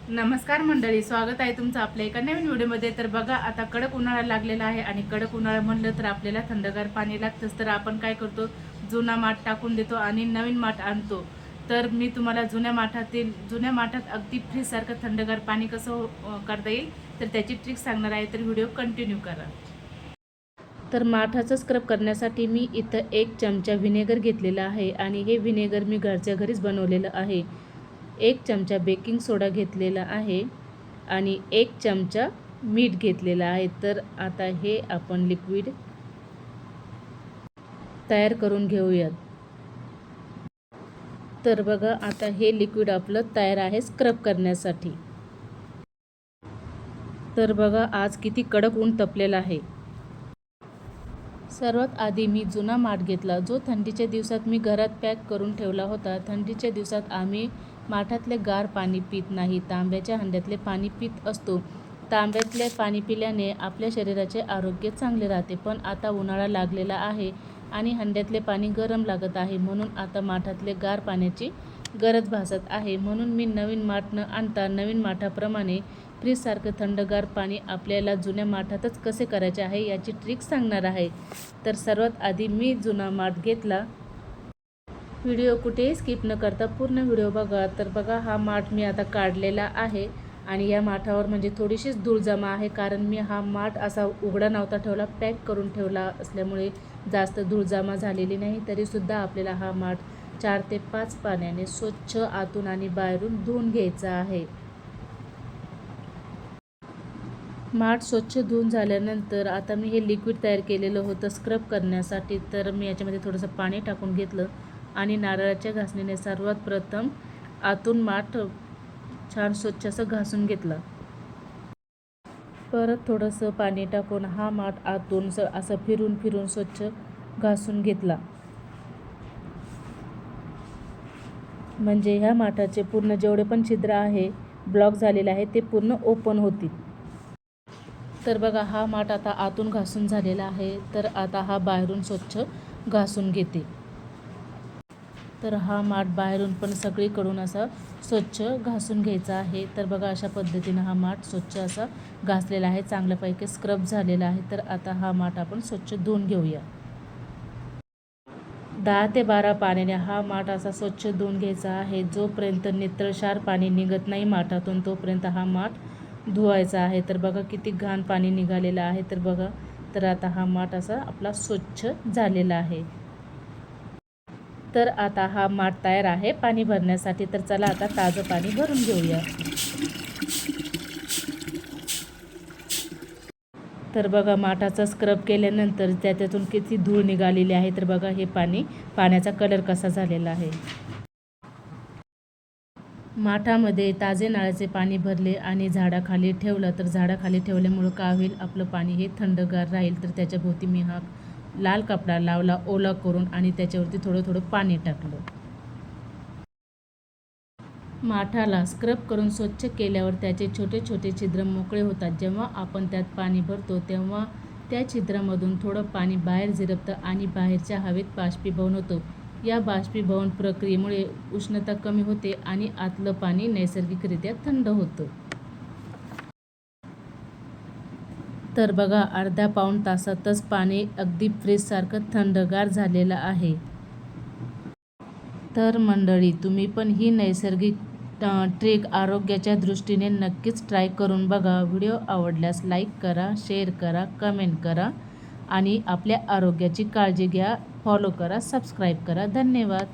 नमस्कार मंडळी, स्वागत आहे तुमचं आपल्या एका नवीन व्हिडिओमध्ये। तर बघा, आता कडक उन्हाळा लागलेला आहे आणि कडक उन्हाळा म्हणलं तर आपल्याला थंडगार पाणी लागतंच। तर आपण काय करतो, जुना माठ टाकून देतो आणि नवीन माठ आणतो। तर मी तुम्हाला जुन्या माठात अगदी फ्रीजसारखं थंडगार पाणी कसं करता येईल तर त्याची ट्रिक सांगणार आहे। तर व्हिडिओ कंटिन्यू करा। तर माठाचं स्क्रब करण्यासाठी मी इथं 1 चमचा व्हिनेगर घेतलेला आहे आणि हे व्हिनेगर मी घरच्या घरीच बनवलेलं आहे। 1 चमचा बेकिंग सोडा घेतलेला आहे आणि 1 चमचा मीठ घेतलेला आहे। तर आता हे आपण लिक्विड तयार करून घेऊयात। तर बघा, आता हे लिक्विड आपलं तयार आहे स्क्रब करण्यासाठी। तर बघा, आज किती कडक ऊन तपलेलं आहे। सर्वात आधी मी जुना माठ घेतला, जो थंडीच्या दिवसात मी घरात पॅक करून ठेवला होता। थंडीच्या दिवसात आम्ही माठातले गार पाणी पित नाही, तांब्याच्या हंड्यातले पाणी पित असतो। तांब्यातले पाणी पिल्याने आपल्या शरीराचे आरोग्य चांगले राहते। पण आता उन्हाळा लागलेला आहे आणि हंड्यातले पाणी गरम लागत आहे, म्हणून आता माठातले गार पाण्याची गरज भासत आहे। म्हणून मी नवीन माठ न आणता नवीन माठाप्रमाणे फ्रीजसारखं थंडगार पाणी आपल्याला जुन्या माठातच कसे करायचे आहे याची ट्रिक सांगणार आहे। तर सर्वात आधी मी जुना माठ घेतला। व्हिडिओ कुठेही स्किप न करता पूर्ण व्हिडिओ बघा। तर बघा, हा माठ मी आता काढलेला आहे आणि या माठावर म्हणजे थोडीशीच धूळ जमा आहे, कारण मी हा माठ असा उघडा नव्हता ठेवला, पॅक करून ठेवला असल्यामुळे जास्त धूळ जमा झालेली नाही। तरीसुद्धा आपल्याला हा माठ 4 ते 5 पाण्याने स्वच्छ आतून आणि बाहेरून धुवून घ्यायचा आहे। माठ स्वच्छ धुवून झाल्यानंतर आता मी हे लिक्विड तयार केलेलं होतं स्क्रब करण्यासाठी। तर मी याच्यामध्ये थोडंसं पाणी टाकून घेतलं आणि नारळाच्या घासणीने सर्वात प्रथम आतून माठ छान स्वच्छ असं घासून घेतलं। परत थोडंसं पाणी टाकून हा माठ आतून असं फिरून फिरून स्वच्छ घासून घेतला, म्हणजे ह्या माठाचे पूर्ण जेवढे पण छिद्र आहे, ब्लॉक झालेले आहे, ते पूर्ण ओपन होतील। तर बघा, हा माठ आता आतून घासून झालेला आहे। तर आता हा बाहेरून स्वच्छ घासून घेते। तर हा माठ बाहेरून पण सगळीकडून असा स्वच्छ घासून घ्यायचा आहे। तर बघा, अशा पद्धतीनं हा माठ स्वच्छ असा घासलेला आहे, चांगल्यापैकी स्क्रब झालेला आहे। तर आता हा माठ आपण स्वच्छ धुवून घेऊया। 10 ते 12 पाण्याने हा माठ असा स्वच्छ धुवून घ्यायचा आहे। जोपर्यंत नितळशार पाणी निघत नाही माठातून, तोपर्यंत हा माठ धुवायचा आहे। तर बघा, किती घाण पाणी निघालेलं आहे। तर बघा, तर आता हा माठ असा आपला स्वच्छ झालेला आहे। तर आता हा माठ तयार आहे पाणी भरण्यासाठी। तर चला आता ताजं पाणी भरून घेऊया। तर बघा, माठाचा स्क्रब केल्यानंतर त्यातून किती धूळ निघालेली आहे। तर बघा, हे पाण्याचा कलर कसा झालेला आहे। माठामध्ये ताजे नळाचे पाणी भरले आणि झाडाखाली ठेवलं, तर झाडाखाली ठेवल्यामुळं काय होईल, आपलं पाणी हे थंडगार राहील। तर त्याच्याभोवती मी हा लाल कपडा लावला ओला करून आणि त्याच्यावरती थोडं थोडं पाणी टाकलं। माठाला स्क्रब करून स्वच्छ केल्यावर त्याचे छोटे छोटे छिद्र मोकळे होतात। जेव्हा आपण त्यात पाणी भरतो तेव्हा त्या छिद्रामधून थोडं पाणी बाहेर झिरपतं आणि बाहेरच्या हवेत बाष्पीभवन होतं। या बाष्पीभवन प्रक्रियेमुळे उष्णता कमी होते आणि आतलं पाणी नैसर्गिकरित्या थंड होतं। तर बघा, अर्ध्या पाऊण तासातच पाणी अगदी फ्रीजसारखं थंडगार झालेलं आहे। तर मंडळी, तुम्ही पण ही नैसर्गिक ट्रिक आरोग्याच्या दृष्टीने नक्कीच ट्राय करून बघा। व्हिडिओ आवडल्यास लाईक करा, शेअर करा, कमेंट करा आणि आपल्या आरोग्याची काळजी घ्या। फॉलो करा, सबस्क्राईब करा। धन्यवाद।